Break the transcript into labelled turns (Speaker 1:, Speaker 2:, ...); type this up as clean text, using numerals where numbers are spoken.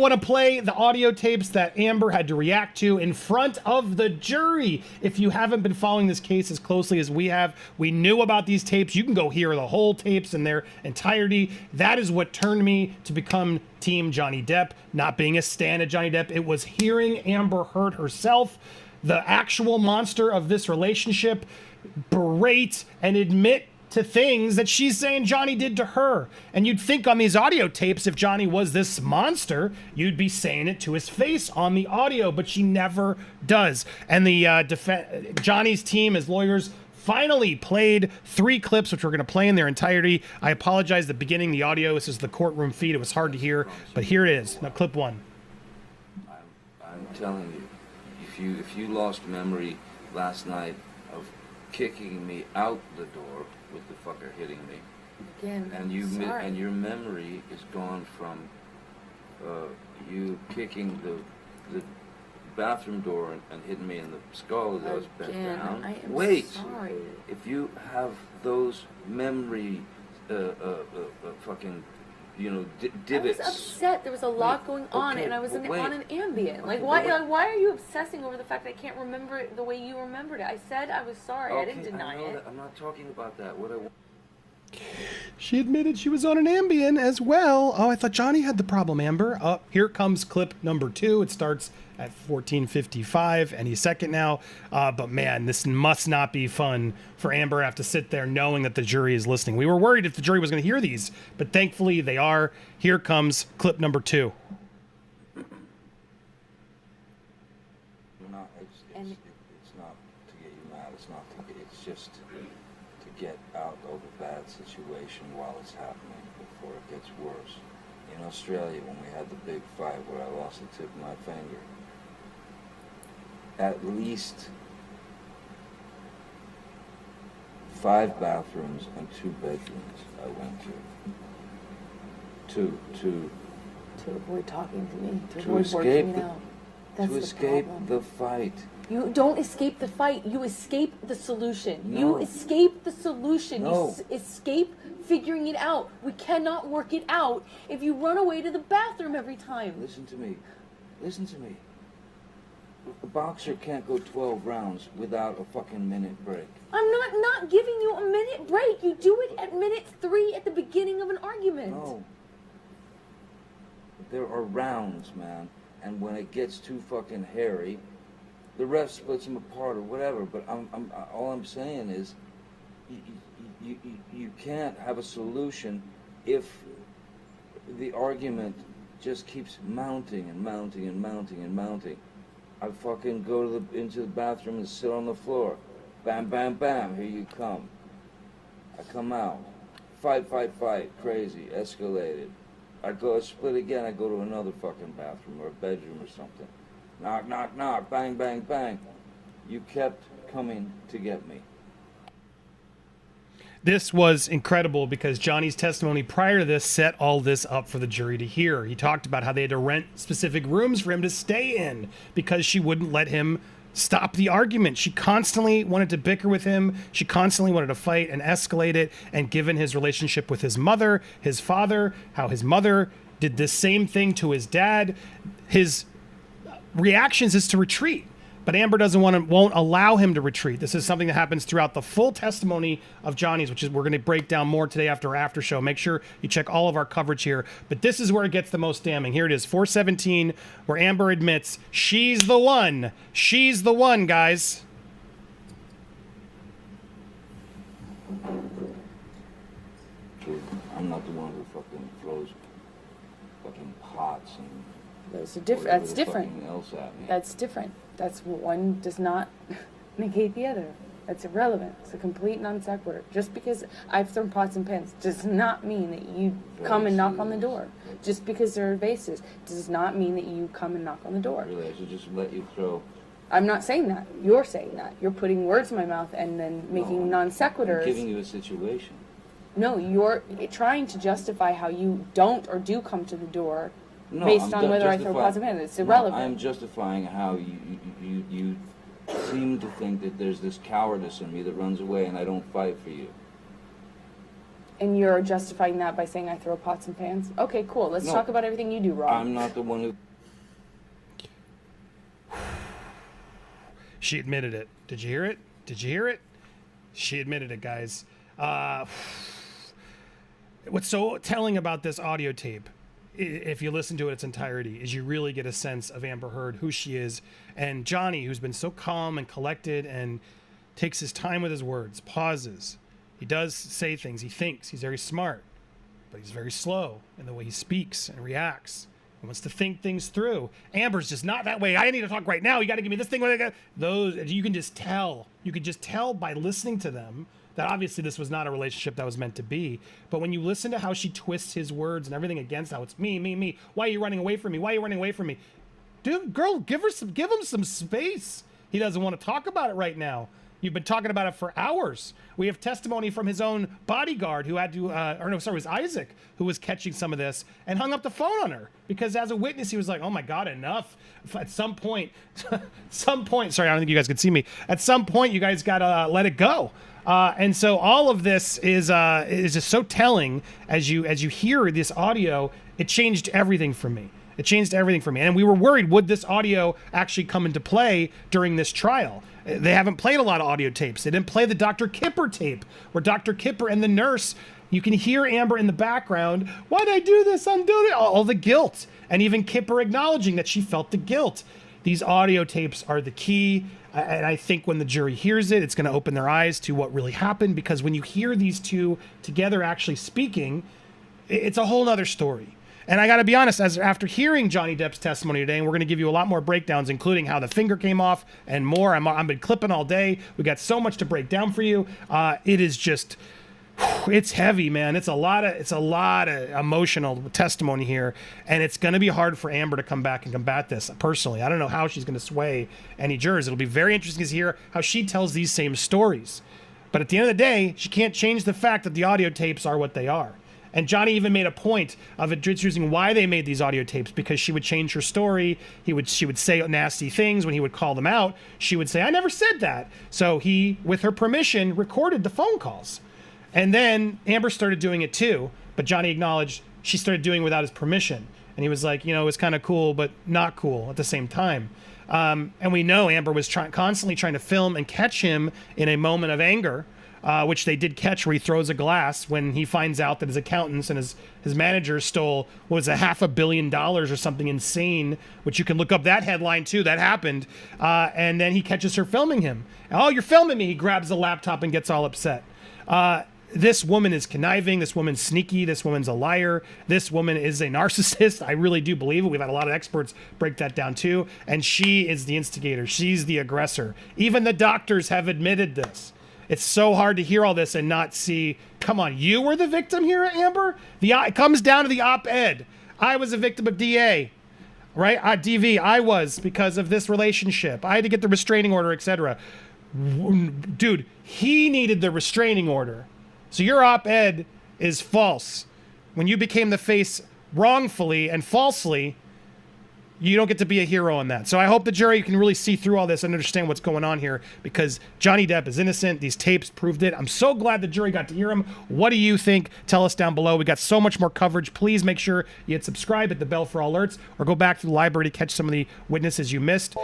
Speaker 1: want to play the audio tapes that Amber had to react to in front of the jury. If you haven't been following this case as closely as we have, we knew about these tapes. You can go hear the whole tapes in their entirety. That is what turned me to become Team Johnny Depp, not being a stan of Johnny Depp. It was hearing Amber Heard herself, the actual monster of this relationship, berate and admit to things that she's saying Johnny did to her. And you'd think on these audio tapes, if Johnny was this monster, you'd be saying it to his face on the audio, but she never does. And the Johnny's team as lawyers finally played 3 clips, which we're going to play in their entirety. I apologize, the beginning, the audio, this is the courtroom feed. It was hard to hear, but here it is. Now, clip 1.
Speaker 2: I'm telling you, if you lost memory last night of kicking me out the door with the fucker hitting me,
Speaker 3: again,
Speaker 2: and your memory is gone from you kicking the bathroom door and hitting me in the skull as I was bent down.
Speaker 3: I am
Speaker 2: Wait,
Speaker 3: sorry.
Speaker 2: if you have those memory fucking, you know, divots.
Speaker 3: I was upset. There was a lot going on, and I was on an Ambien. Like, why are you obsessing over the fact that I can't remember it the way you remembered it? I said I was sorry. I didn't deny it.
Speaker 2: I'm not talking about that. What I want.
Speaker 1: She admitted she was on an Ambien as well. Oh, I thought Johnny had the problem, Amber. Oh, here comes clip number 2. It starts at 14:55, any second now. But man, this must not be fun for Amber to have to sit there knowing that the jury is listening. We were worried if the jury was going to hear these, but thankfully they are. Here comes clip number 2.
Speaker 2: It's not to get you mad. It's just to get out of a bad situation while it's happening before it gets worse. In Australia, when we had the big fight where I lost the tip of my finger, at least 5 bathrooms and 2 bedrooms I went to
Speaker 3: avoid talking to me, to
Speaker 2: to
Speaker 3: avoid
Speaker 2: escape
Speaker 3: working it out. That's
Speaker 2: to
Speaker 3: the
Speaker 2: escape
Speaker 3: problem.
Speaker 2: the fight.
Speaker 3: You don't escape the fight. You escape the solution.
Speaker 2: No.
Speaker 3: You escape the solution.
Speaker 2: No.
Speaker 3: You escape figuring it out. We cannot work it out if you run away to the bathroom every time.
Speaker 2: Listen to me. Listen to me. A boxer can't go 12 rounds without a fucking minute break.
Speaker 3: I'm not giving you a minute break. You do it at minute 3 at the beginning of an argument.
Speaker 2: No. There are rounds, man. And when it gets too fucking hairy, the ref splits them apart or whatever. But all I'm saying is, you can't have a solution if the argument just keeps mounting and mounting and mounting and mounting. I fucking go into the bathroom and sit on the floor. Bam, bam, bam, here you come. I come out. Fight, crazy, escalated. I go split again, I go to another fucking bathroom or a bedroom or something. Knock, knock, knock, bang, bang, bang. You kept coming to get me.
Speaker 1: This was incredible because Johnny's testimony prior to this set all this up for the jury to hear. He talked about how they had to rent specific rooms for him to stay in because she wouldn't let him stop the argument. She constantly wanted to bicker with him. She constantly wanted to fight and escalate it. And given his relationship with his mother, his father, how his mother did the same thing to his dad, his reactions is to retreat. But Amber won't allow him to retreat. This is something that happens throughout the full testimony of Johnny's, which is we're going to break down more today after our after show. Make sure you check all of our coverage here. But this is where it gets the most damning. Here it is, 417, where Amber admits she's the one. She's the one, guys.
Speaker 2: I'm not the one who fucking throws fucking pots and
Speaker 3: That's different.
Speaker 2: else at me.
Speaker 3: That's different. That's one does not negate the other. That's irrelevant. It's a complete non sequitur. Just because I've thrown pots and pans does not mean that you come and knock on the door. Just because there are vases does not mean that you come and knock on the door.
Speaker 2: Really, I should just let you throw.
Speaker 3: I'm not saying that. You're saying that. You're putting words in my mouth and then making non sequiturs.
Speaker 2: I'm giving you a situation.
Speaker 3: No, you're trying to justify how you don't or do come to the door based on whether I throw pots and pans. It's irrelevant.
Speaker 2: I'm justifying how you seem to think that there's this cowardice in me that runs away and I don't fight for you.
Speaker 3: And you're justifying that by saying I throw pots and pans? Okay, cool. Let's talk about everything you do wrong.
Speaker 2: I'm not the one who...
Speaker 1: She admitted it. Did you hear it? Did you hear it? She admitted it, guys. What's so telling about this audio tape, if you listen to it its entirety, is you really get a sense of Amber Heard, who she is, and Johnny, who's been so calm and collected and takes his time with his words, pauses. He does say things. He thinks. He's very smart, but he's very slow in the way he speaks and reacts. He wants to think things through. Amber's just not that way. I need to talk right now. You got to give me this thing. Those, you can just tell. You could just tell by listening to them that obviously this was not a relationship that was meant to be. But when you listen to how she twists his words and everything against how it's me, me, me. Why are you running away from me? Why are you running away from me? Dude, girl, give him some space. He doesn't want to talk about it right now. You've been talking about it for hours. We have testimony from his own bodyguard who had to, it was Isaac who was catching some of this and hung up the phone on her because as a witness, he was like, oh my God, enough. At some point, sorry, I don't think you guys could see me. At some point, you guys got to let it go. And so all of this is just so telling as you hear this audio. It changed everything for me. It changed everything for me. And we were worried, would this audio actually come into play during this trial? They haven't played a lot of audio tapes. They didn't play the Dr. Kipper tape where Dr. Kipper and the nurse, you can hear Amber in the background. Why'd I do this? I'm doing it. All the guilt. And even Kipper acknowledging that she felt the guilt. These audio tapes are the key. And I think when the jury hears it, it's going to open their eyes to what really happened. Because when you hear these two together actually speaking, it's a whole nother story. And I got to be honest, after hearing Johnny Depp's testimony today, and we're going to give you a lot more breakdowns, including how the finger came off and more. I've been clipping all day. We got so much to break down for you. It is just, it's heavy, man. It's a lot of emotional testimony here, and it's going to be hard for Amber to come back and combat this. Personally, I don't know how she's going to sway any jurors. It'll be very interesting to hear how she tells these same stories. But at the end of the day, she can't change the fact that the audio tapes are what they are. And Johnny even made a point of introducing why they made these audio tapes, because she would change her story. She would say nasty things when he would call them out. She would say, I never said that. So he, with her permission, recorded the phone calls. And then Amber started doing it too, but Johnny acknowledged she started doing it without his permission. And he was like, it was kind of cool, but not cool at the same time. And we know Amber was constantly trying to film and catch him in a moment of anger, which they did catch, where he throws a glass when he finds out that his accountants and his manager stole, what was it, $500 million or something insane, which you can look up that headline too. That happened. And then he catches her filming him. Oh, you're filming me. He grabs the laptop and gets all upset. This woman is conniving. This woman's sneaky. This woman's a liar. This woman is a narcissist. I really do believe it. We've had a lot of experts break that down too. And she is the instigator. She's the aggressor. Even the doctors have admitted this. It's so hard to hear all this and not see, come on, you were the victim here, Amber? It comes down to the op-ed. I was a victim of DA, right? DV, I was, because of this relationship. I had to get the restraining order, etc. Dude, he needed the restraining order. So your op-ed is false. When you became the face wrongfully and falsely, you don't get to be a hero on that. So I hope the jury can really see through all this and understand what's going on here, because Johnny Depp is innocent. These tapes proved it. I'm so glad the jury got to hear him. What do you think? Tell us down below. We got so much more coverage. Please make sure you hit subscribe, hit the bell for all alerts, or go back to the library to catch some of the witnesses you missed.